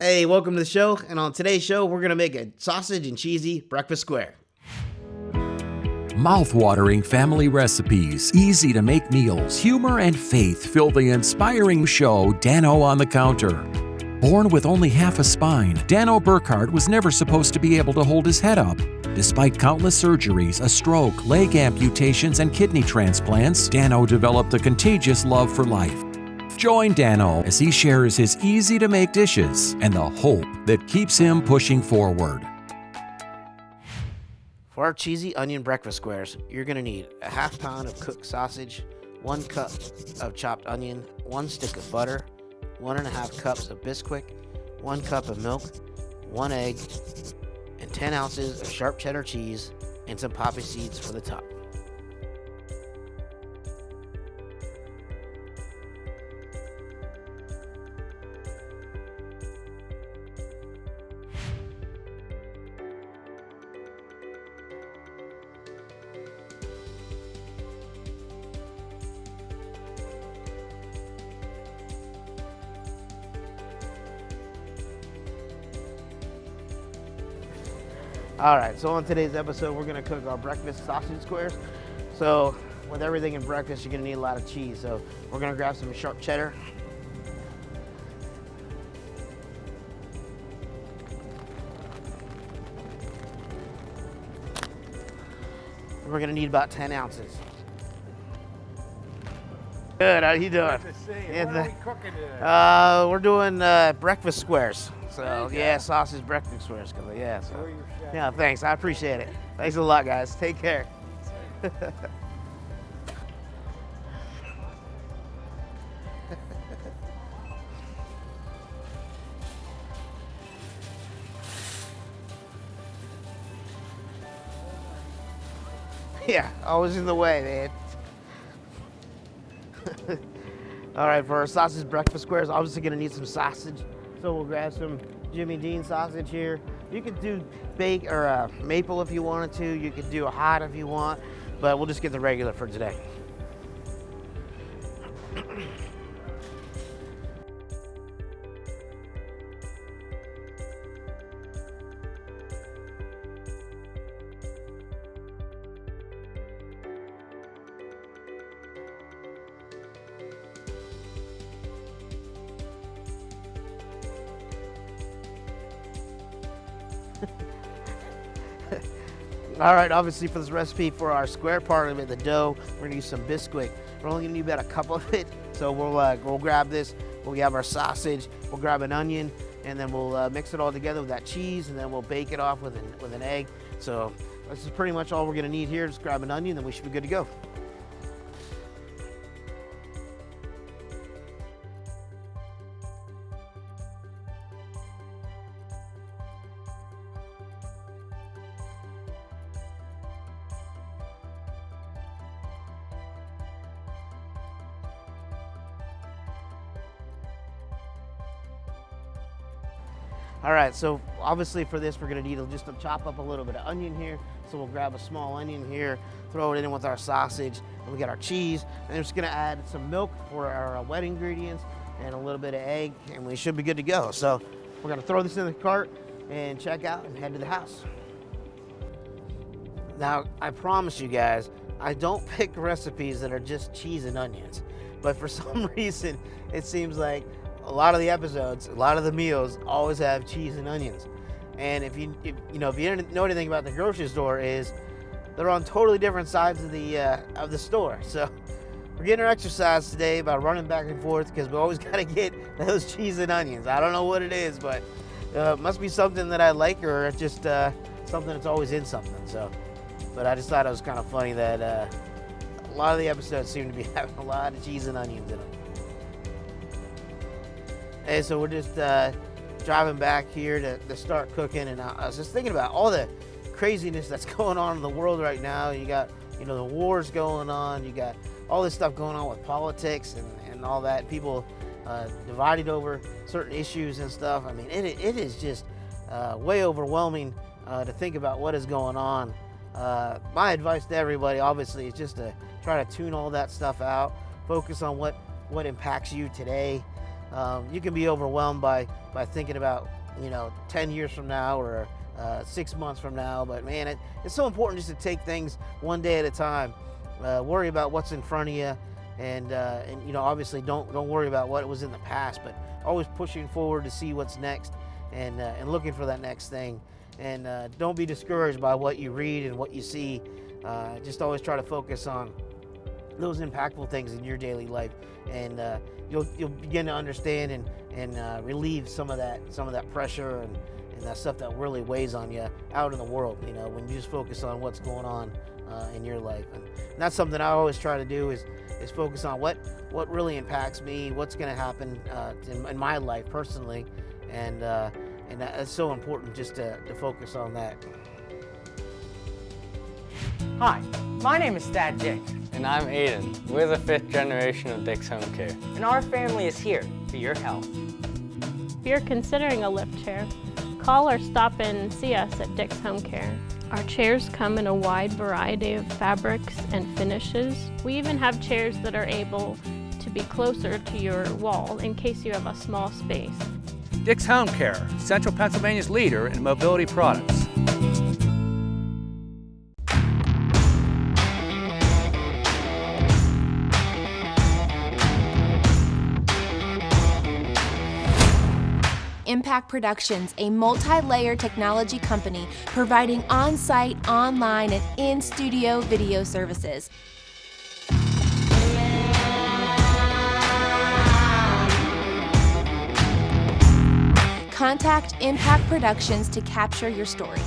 Hey, welcome to the show. And on today's show, we're going to make a sausage and cheesy breakfast square. Mouth-watering family recipes, easy-to-make meals, humor and faith fill the inspiring show Dano on the Counter. Born with only half a spine, Dano Burkhardt was never supposed to be able to hold his head up. Despite countless surgeries, a stroke, leg amputations, and kidney transplants, Dano developed a contagious love for life. Join Dano as he shares his easy-to-make dishes and the hope that keeps him pushing forward. For our cheesy onion breakfast squares, you're going to need a half pound of cooked sausage, 1 cup of chopped onion, 1 stick of butter, 1.5 cups of Bisquick, 1 cup of milk, 1 egg, and 10 ounces of sharp cheddar cheese and some poppy seeds for the top. Alright, so on today's episode, we're going to cook our breakfast sausage squares. So, with everything in breakfast, you're going to need a lot of cheese. So, we're going to grab some sharp cheddar. We're going to need about 10 ounces. Good, how you doing? Good to see you. What are we cooking today? We're doing breakfast squares. So, yeah, sausage breakfast squares. Yeah, so. Yeah, thanks. I appreciate it. Thanks a lot, guys. Take care. Yeah, always in the way, man. All right, for our sausage breakfast squares, obviously gonna need some sausage. So we'll grab some Jimmy Dean sausage here. You could do bake or maple if you wanted to. You could do a hot if you want, but we'll just get the regular for today. All right, obviously for this recipe, for our square part of it, the dough, we're gonna use some Bisquick. We're only gonna need about a cup of it. So we'll grab this, we'll have our sausage, we'll grab an onion, and then we'll mix it all together with that cheese, and then we'll bake it off with an egg. So this is pretty much all we're gonna need here. Just grab an onion, then we should be good to go. All right, so obviously for this, we're gonna need just to chop up a little bit of onion here. So we'll grab a small onion here, throw it in with our sausage, and we got our cheese. And we're just gonna add some milk for our wet ingredients and a little bit of egg, and we should be good to go. So we're gonna throw this in the cart and check out and head to the house. Now, I promise you guys, I don't pick recipes that are just cheese and onions, but for some reason, it seems like a lot of the episodes, a lot of the meals always have cheese and onions. And if you know anything about the grocery store, is they're on totally different sides of the store. So we're getting our exercise today by running back and forth because we always got to get those cheese and onions. I don't know what it is, but it must be something that I like, or just something that's always in something. So, but I just thought it was kind of funny that a lot of the episodes seem to be having a lot of cheese and onions in them. Hey, so we're just driving back here to start cooking, and I was just thinking about all the craziness that's going on in the world right now. You got, the wars going on, you got all this stuff going on with politics and all that, people divided over certain issues and stuff. I mean, it is just way overwhelming to think about what is going on. My advice to everybody, obviously, is just to try to tune all that stuff out, focus on what impacts you today. You can be overwhelmed by by thinking about, 10 years from now or 6 months from now. But man, it's so important just to take things one day at a time. Worry about what's in front of you, and obviously don't worry about what was in the past, but always pushing forward to see what's next, and looking for that next thing. And don't be discouraged by what you read and what you see. Just always try to focus on those impactful things in your daily life, and you'll begin to understand and relieve some of that pressure and that stuff that really weighs on you out in the world. When you just focus on what's going on in your life, and that's something I always try to do is focus on what really impacts me, what's going to happen in my life personally, and it's so important just to focus on that. Hi, my name is Dad Dick. And I'm Aiden. We're the 5th generation of Dick's Home Care. And our family is here for your health. If you're considering a lift chair, call or stop in and see us at Dick's Home Care. Our chairs come in a wide variety of fabrics and finishes. We even have chairs that are able to be closer to your wall in case you have a small space. Dick's Home Care, Central Pennsylvania's leader in mobility products. Impact Productions, a multi-layer technology company providing on-site, online, and in-studio video services. Contact Impact Productions to capture your story.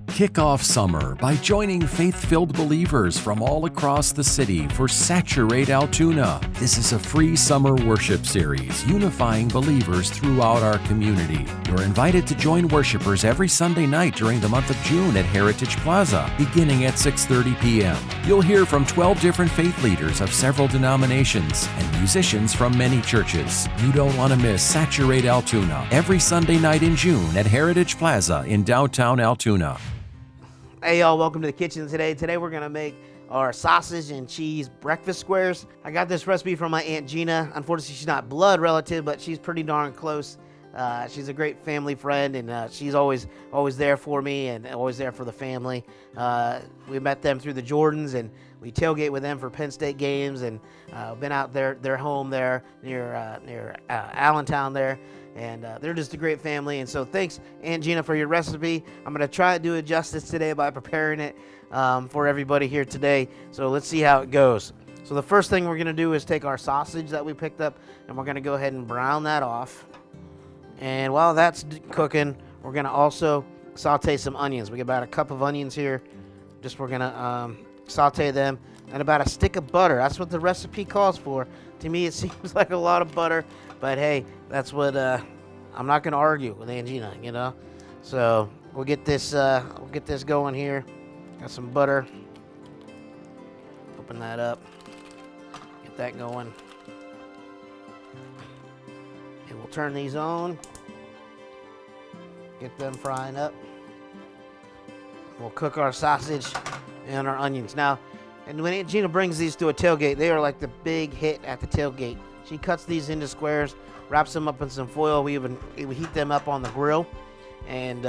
Kick off summer by joining faith-filled believers from all across the city for Saturate Altoona. This is a free summer worship series unifying believers throughout our community. You're invited to join worshipers every Sunday night during the month of June at Heritage Plaza, beginning at 6:30 p.m. You'll hear from 12 different faith leaders of several denominations and musicians from many churches. You don't want to miss Saturate Altoona every Sunday night in June at Heritage Plaza in downtown Altoona. Hey y'all, welcome to the kitchen today. Today we're gonna make our sausage and cheese breakfast squares. I got this recipe from my Aunt Gina. Unfortunately, she's not blood relative, but she's pretty darn close. She's a great family friend, and she's always there for me and always there for the family. We met them through the Jordans, and we tailgate with them for Penn State games, and been out their home there near Allentown there. And they're just a great family. And so thanks, Aunt Gina, for your recipe. I'm going to try to do it justice today by preparing it for everybody here today. So let's see how it goes. So the first thing we're going to do is take our sausage that we picked up, and we're going to go ahead and brown that off. And while that's cooking, we're going to also saute some onions. We got about a cup of onions here. We're going to saute them, and about a stick of butter. That's what the recipe calls for. To me, it seems like a lot of butter. But hey, that's what I'm not going to argue with Aunt Gina, So we'll get this going here. Got some butter. Open that up. Get that going. And we'll turn these on. Get them frying up. We'll cook our sausage and our onions. Now, and when Aunt Gina brings these to a tailgate, they are like the big hit at the tailgate. She cuts these into squares, wraps them up in some foil. We heat them up on the grill, and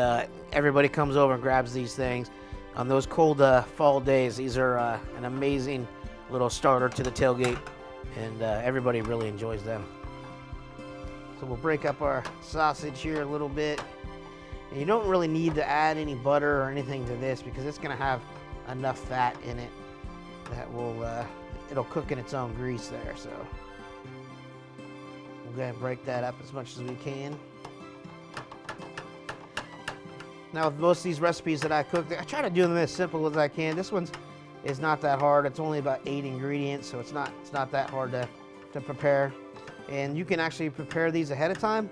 everybody comes over and grabs these things. On those cold fall days, these are an amazing little starter to the tailgate, and everybody really enjoys them. So we'll break up our sausage here a little bit. And you don't really need to add any butter or anything to this because it's going to have enough fat in it that it'll cook in its own grease there. So we'll go ahead and break that up as much as we can. Now, with most of these recipes that I cook, I try to do them as simple as I can. This one's is not that hard. It's only about 8 ingredients, so it's not that hard to prepare. And you can actually prepare these ahead of time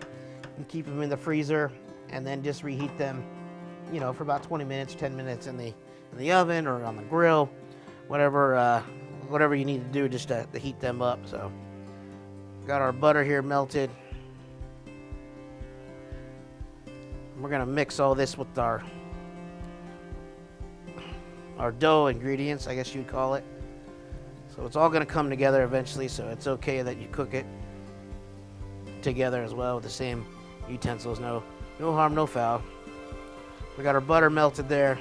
and keep them in the freezer, and then just reheat them, for about 20 minutes, 10 minutes in the oven or on the grill, whatever you need to do just to heat them up. So, got our butter here melted. We're gonna mix all this with our dough ingredients, I guess you'd call it. So it's all gonna come together eventually, so it's okay that you cook it. together as well with the same utensils. No harm, no foul. We got our butter melted there.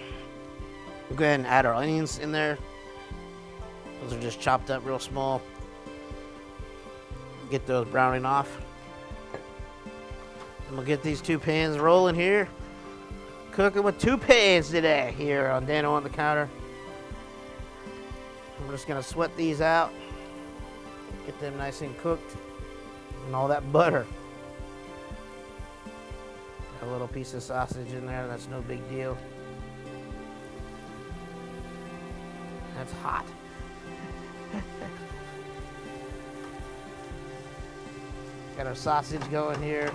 We'll go ahead and add our onions in there. Those are just chopped up real small. Get those browning off. And we'll get these 2 pans rolling here. Cooking with 2 pans today here on Dano on the Counter. We're just gonna sweat these out. Get them nice and cooked. And all that butter. Got a little piece of sausage in there, that's no big deal. That's hot. Got our sausage going here.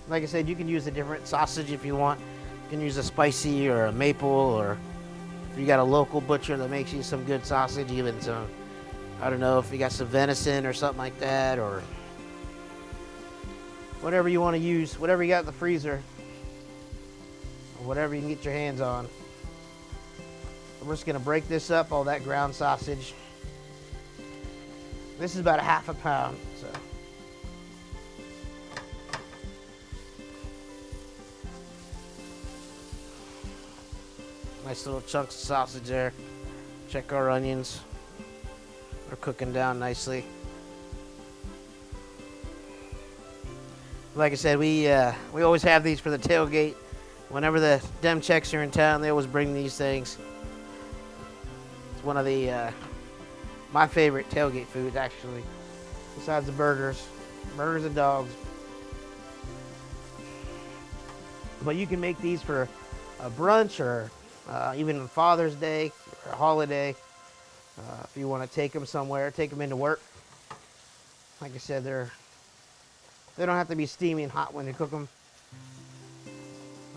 Like I said, you can use a different sausage if you want. You can use a spicy or a maple, or if you got a local butcher that makes you some good sausage, even some, I don't know, if you got some venison or something like that, or whatever you want to use, whatever you got in the freezer, or whatever you can get your hands on. We're just gonna break this up, all that ground sausage. This is about a half a pound, so. Nice little chunks of sausage there. Check our onions. They're cooking down nicely. Like I said, we always have these for the tailgate. Whenever the dem checks are in town, they always bring these things. It's one of the my favorite tailgate foods, actually, besides the burgers and dogs. But you can make these for a brunch, or even on Father's Day or a holiday. If you want to take them somewhere, take them into work. Like I said, they don't have to be steaming hot when you cook them,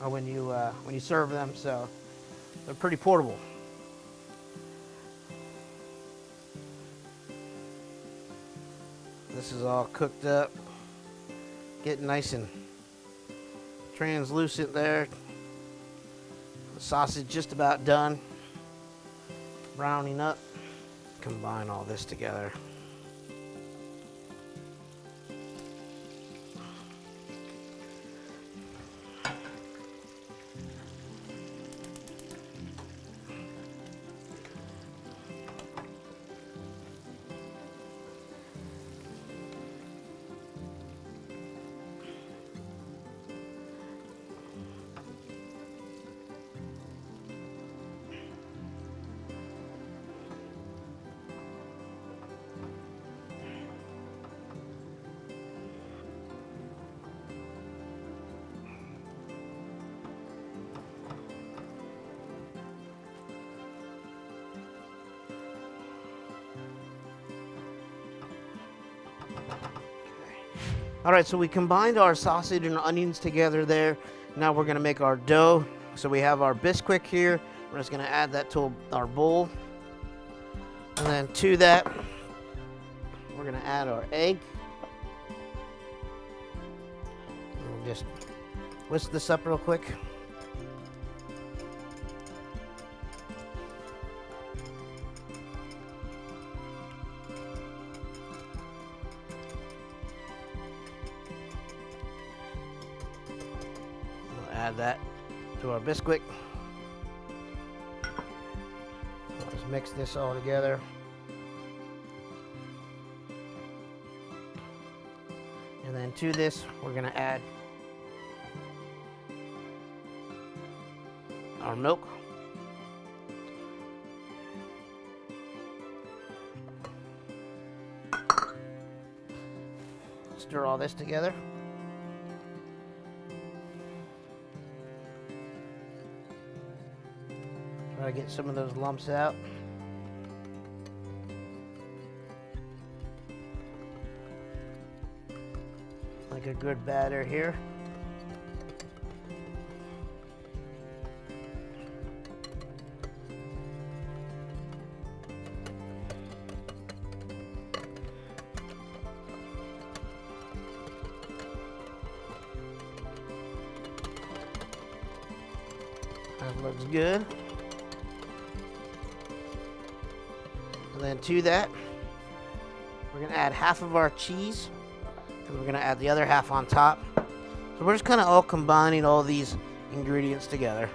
or when you serve them. So they're pretty portable. This is all cooked up, getting nice and translucent there. The sausage just about done, browning up. Combine all this together. All right, so we combined our sausage and onions together there. Now we're gonna make our dough. So we have our Bisquick here. We're just gonna add that to our bowl. And then to that, we're gonna add our egg. We'll just whisk this up real quick. Add that to our Bisquick. Let's mix this all together. And then to this, we're going to add our milk. Stir all this together. Try to get some of those lumps out. Like a good batter here. That looks good. And then to that, we're We're gonna add half of our cheese, and we're gonna add the other half on top. So we're just kind of all combining all these ingredients together.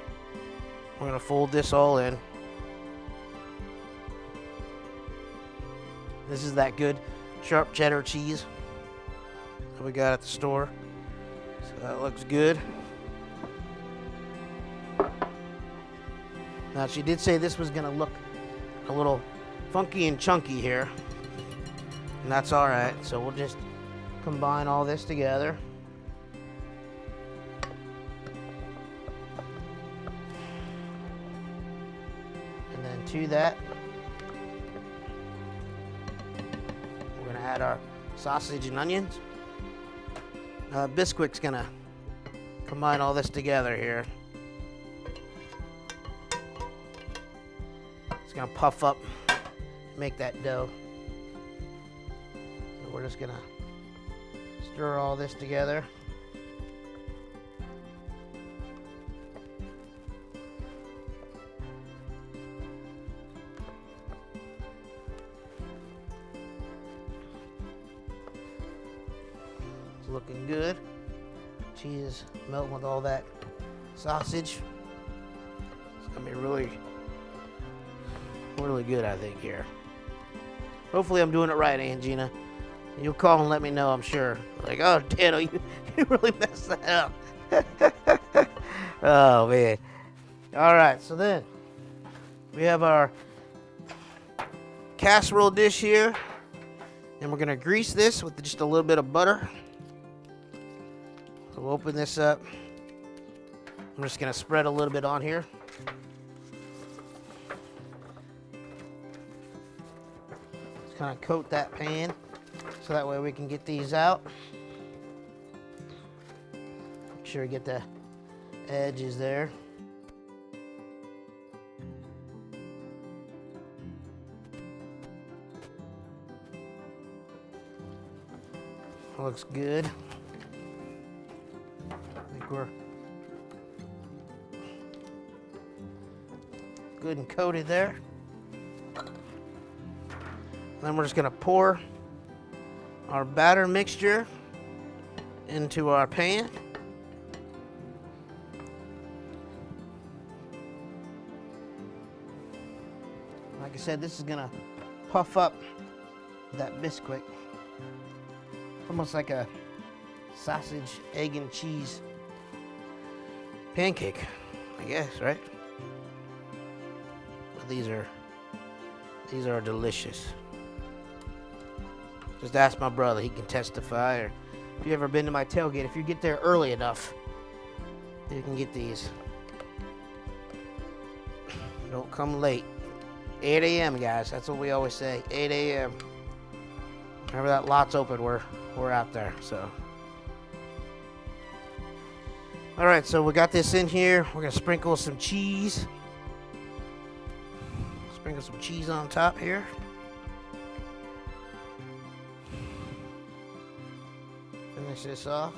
We're gonna fold this all in. This is that good sharp cheddar cheese that we got at the store. So that looks good. Now she did say this was gonna look a little funky and chunky here, and that's all right. So we'll just combine all this together. And then to that, we're gonna add our sausage and onions. Bisquick's gonna combine all this together here. It's gonna puff up, make that dough. So we're just gonna stir all this together. It's looking good. Cheese is melting with all that sausage. It's gonna be really good, I think, here. Hopefully I'm doing it right, Angina. You'll call and let me know, I'm sure. Like, oh, Dano, you really messed that up. Oh, man. All right, so then we have our casserole dish here, and we're gonna grease this with just a little bit of butter. So we'll open this up. I'm just gonna spread a little bit on here. Just kind of coat that pan so that way we can get these out. Make sure we get the edges there. Looks good. I think we're good and coated there. Then we're just gonna pour our batter mixture into our pan. Like I said, this is gonna puff up that Bisquick. Almost like a sausage, egg, and cheese pancake, I guess, right? But these are delicious. Just ask my brother, he can testify. Or if you've ever been to my tailgate, if you get there early enough, you can get these. Don't come late. 8 a.m., guys, that's what we always say, 8 a.m. Whenever that lot's open, we're out there, so. All right, so we got this in here. We're gonna sprinkle some cheese. Sprinkle some cheese on top here. Finish this off.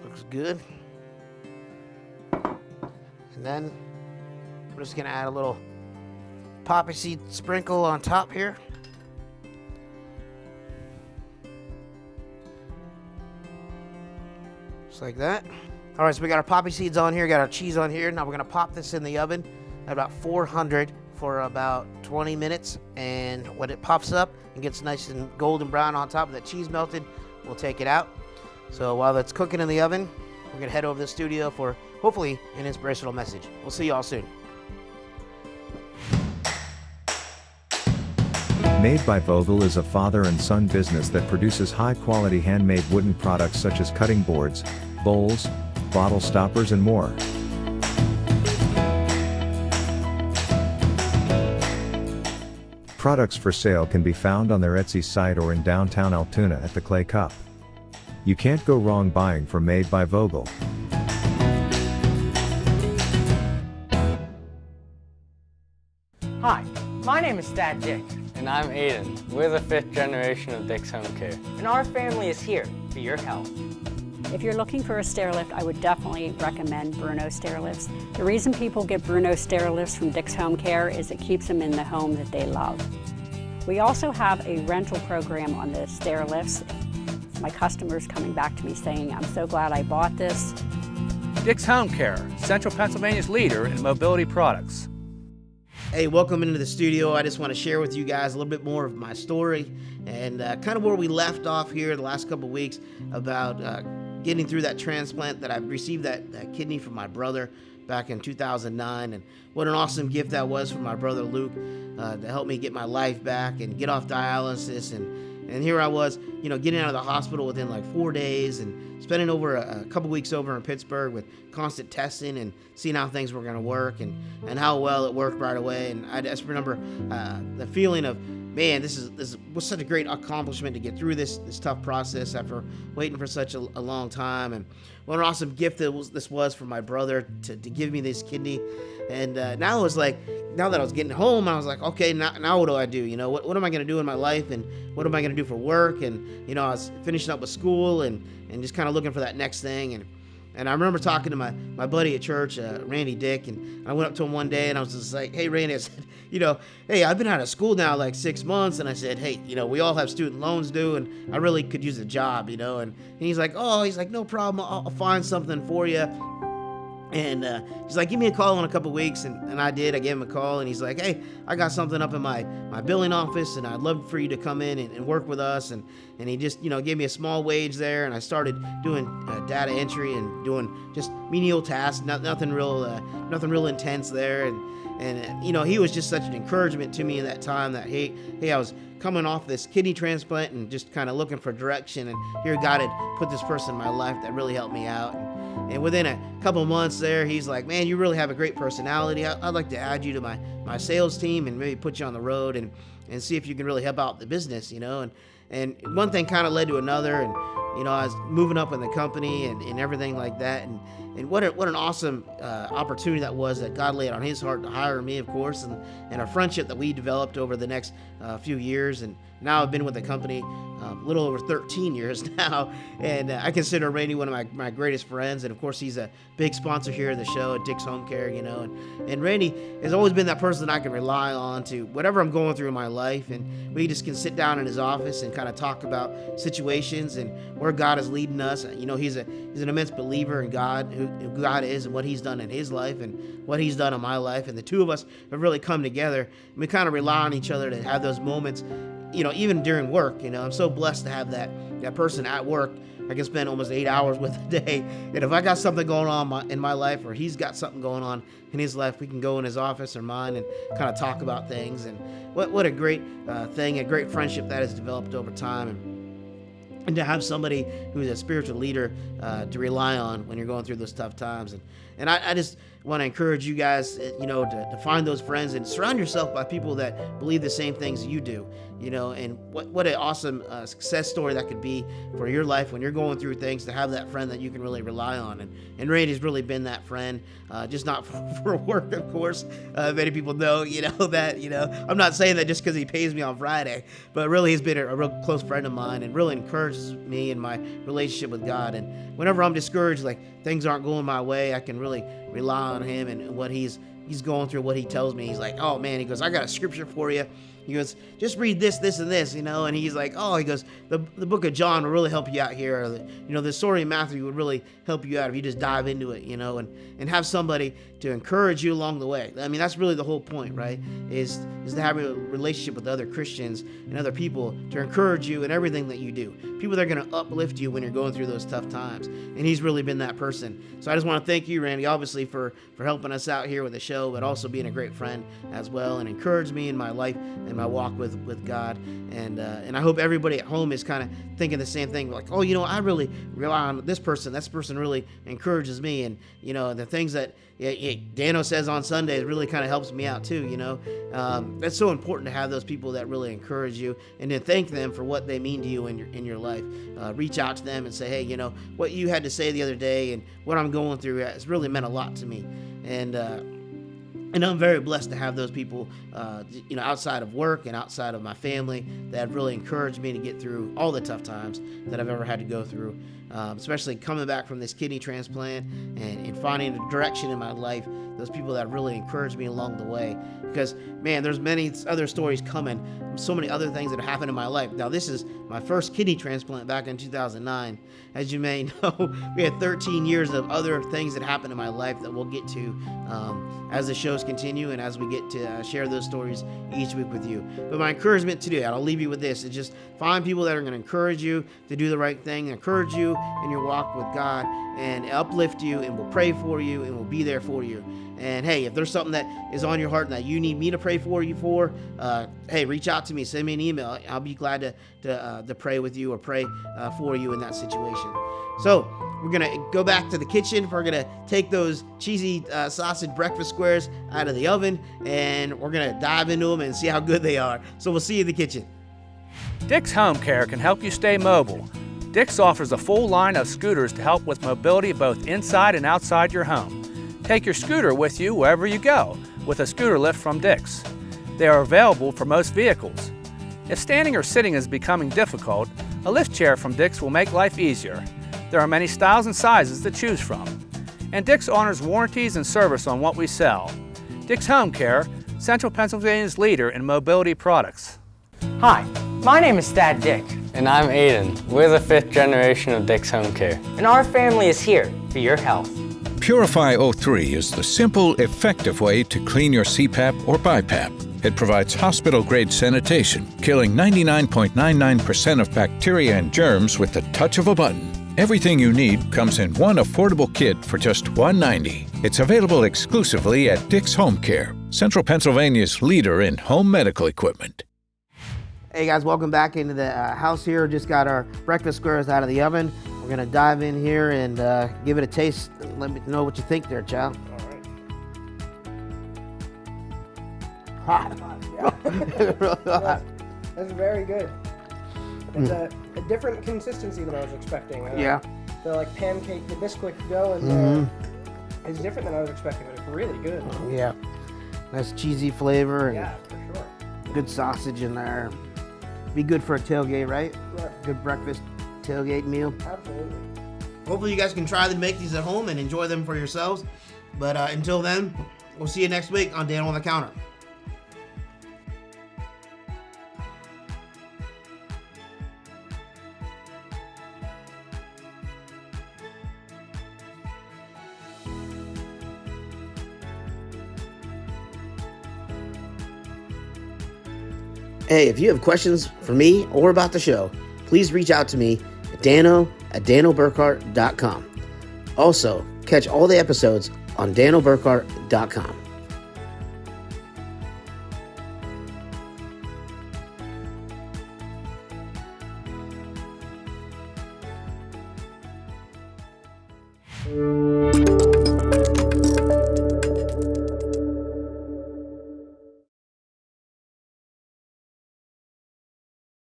Looks good. And then I'm just gonna add a little poppy seed sprinkle on top here. Just like that. All right, so we got our poppy seeds on here, got our cheese on here. Now we're gonna pop this in the oven at about 400 for about 20 minutes. And when it pops up and gets nice and golden brown on top of that cheese melted, we'll take it out. So while that's cooking in the oven, we're gonna head over to the studio for hopefully an inspirational message. We'll see y'all soon. Made by Vogel is a father and son business that produces high-quality handmade wooden products such as cutting boards, bowls, bottle stoppers, and more. Products for sale can be found on their Etsy site or in downtown Altoona at the Clay Cup. You can't go wrong buying from Made by Vogel. Hi, my is Dad Dick, And I'm Aiden. We're the 5th generation of Dick's Home Care. and our family is here for your health. If you're looking for a stair lift, I would definitely recommend Bruno stair lifts. The reason people get Bruno stair lifts from Dick's Home Care is it keeps them in the home that they love. We also have a rental program on the stair lifts. My customers coming back to me saying, I'm so glad I bought this. Dick's Home Care, Central Pennsylvania's leader in mobility products. Hey, welcome into the studio. I just want to share with you guys a little bit more of my story and kind of where we left off here the last couple of weeks about getting through that transplant that I received that kidney from my brother back in 2009, and what an awesome gift that was from my brother Luke to help me get my life back and get off dialysis. And here I was, getting out of the hospital within like 4 days and spending over a couple weeks over in Pittsburgh with constant testing and seeing how things were going to work and how well it worked right away. And I just remember the feeling of, man, this was such a great accomplishment to get through this tough process after waiting for such a long time. And what an awesome gift this was for my brother to give me this kidney. And now it was like, now that I was getting home, I was like, okay, now what do I do? What am I going to do in my life, and what am I going to do for work? And I was finishing up with school and just kind of looking for that next thing. And I remember talking to my buddy at church, Randy Dick, and I went up to him one day and I was just like, hey, Randy, I said, hey, I've been out of school now like 6 months, and I said, hey, we all have student loans due, and I really could use a job, and he's like, no problem, I'll find something for you. And he's like, give me a call in a couple weeks, and I did. I gave him a call, and he's like, hey, I got something up in my billing office, and I'd love for you to come in and work with us. And he just, gave me a small wage there, and I started doing data entry and doing just menial tasks, nothing real intense there. And he was just such an encouragement to me in that time that, hey, I was coming off this kidney transplant and just kind of looking for direction, and here God had put this person in my life that really helped me out. And within a couple of months there, he's like, man, you really have a great personality. I'd like to add you to my sales team and maybe put you on the road and see if you can really help out the business, And one thing kind of led to another, and I was moving up in the company and everything like that. And what an awesome opportunity that was that God laid on his heart to hire me, of course, and a friendship that we developed over the next few years. And now I've been with the company a little over 13 years now, and I consider Randy one of my greatest friends. And of course, he's a big sponsor here at the show at Dick's Home Care, and Randy has always been that person I can rely on to whatever I'm going through in my life. And we just can sit down in his office and kind of talk about situations and where God is leading us. He's an immense believer in God, who God is, and what he's done in his life and what he's done in my life. And the two of us have really come together, and we kind of rely on each other to have those moments, even during work. I'm so blessed to have that person at work I can spend almost 8 hours with a day. And if I got something going on in my life, or he's got something going on in his life, we can go in his office or mine and kind of talk about things. And what a great thing, a great friendship that has developed over time. And to have somebody who's a spiritual leader to rely on when you're going through those tough times. And I just want to encourage you guys, to find those friends and surround yourself by people that believe the same things you do, and what an awesome success story that could be for your life when you're going through things, to have that friend that you can really rely on. And Randy's really been that friend, just not for work, of course. Many people know, that, I'm not saying that just because he pays me on Friday, but really he's been a real close friend of mine and really encourages me in my relationship with God. And whenever I'm discouraged, like things aren't going my way, I can really rely on him and what he's going through, what he tells me. He's like, oh man, he goes, I got a scripture for you. He goes, just read this, this, and this, and he's like, he goes, the book of John will really help you out here. Or the story of Matthew would really help you out if you just dive into it, and have somebody to encourage you along the way. I mean, that's really the whole point, right? Is to have a relationship with other Christians and other people to encourage you in everything that you do. People that are going to uplift you when you're going through those tough times. And he's really been that person. So I just want to thank you, Randy, obviously for helping us out here with the show, but also being a great friend as well, and encouraged me in my life and my walk with God. And I hope everybody at home is kind of thinking the same thing, like, I really rely on this person. This person really encourages me, and the things that Dano says on Sundays really kind of helps me out too. That's so important to have those people that really encourage you, and to thank them for what they mean to you in your life. Reach out to them and say, hey, what you had to say the other day and what I'm going through has really meant a lot to me. And And I'm very blessed to have those people, outside of work and outside of my family that have really encouraged me to get through all the tough times that I've ever had to go through, especially coming back from this kidney transplant and finding a direction in my life. Those people that really encouraged me along the way, because man, there's many other stories coming, so many other things that have happened in my life. Now, this is my first kidney transplant back in 2009. As you may know, we had 13 years of other things that happened in my life that we'll get to as the shows continue and as we get to share those stories each week with you. But my encouragement today, I'll leave you with this, is just find people that are going to encourage you to do the right thing, encourage you in your walk with God, and uplift you, and will pray for you, and will be there for you. And hey, if there's something that is on your heart that you need me to pray for you for, hey, reach out to me, send me an email. I'll be glad to pray with you or pray for you in that situation. So we're going to go back to the kitchen. We're going to take those cheesy sausage breakfast squares out of the oven, and we're going to dive into them and see how good they are. So we'll see you in the kitchen. Dick's Home Care can help you stay mobile. Dick's offers a full line of scooters to help with mobility both inside and outside your home. Take your scooter with you wherever you go with a scooter lift from Dick's. They are available for most vehicles. If standing or sitting is becoming difficult, a lift chair from Dick's will make life easier. There are many styles and sizes to choose from. And Dick's honors warranties and service on what we sell. Dick's Home Care, Central Pennsylvania's leader in mobility products. Hi, my name is Thad Dick, And I'm Aiden. We're the 5th generation of Dick's Home Care. and our family is here for your health. Purify O3 is the simple, effective way to clean your CPAP or BiPAP. It provides hospital-grade sanitation, killing 99.99% of bacteria and germs with the touch of a button. Everything you need comes in one affordable kit for just $1.90. It's available exclusively at Dick's Home Care, Central Pennsylvania's leader in home medical equipment. Hey guys, welcome back into the house here. Just got our breakfast squares out of the oven. We're gonna dive in here and give it a taste. Let me know what you think there, child. All right. Hot. Really hot. That's very good. It's a different consistency than I was expecting. Yeah. The like pancake, the biscuit dough in there is different than I was expecting, but it's really good. Yeah. Nice cheesy flavor and Yeah, for sure. good sausage in there. Be good for a tailgate, right? Right. Good breakfast tailgate meal. Absolutely. Hopefully you guys can try to make these at home and enjoy them for yourselves. But until then, we'll see you next week on Dano on the Counter. Hey, if you have questions for me or about the show, please reach out to me at dano@danoburkhart.com. Also, catch all the episodes on danoburkhart.com.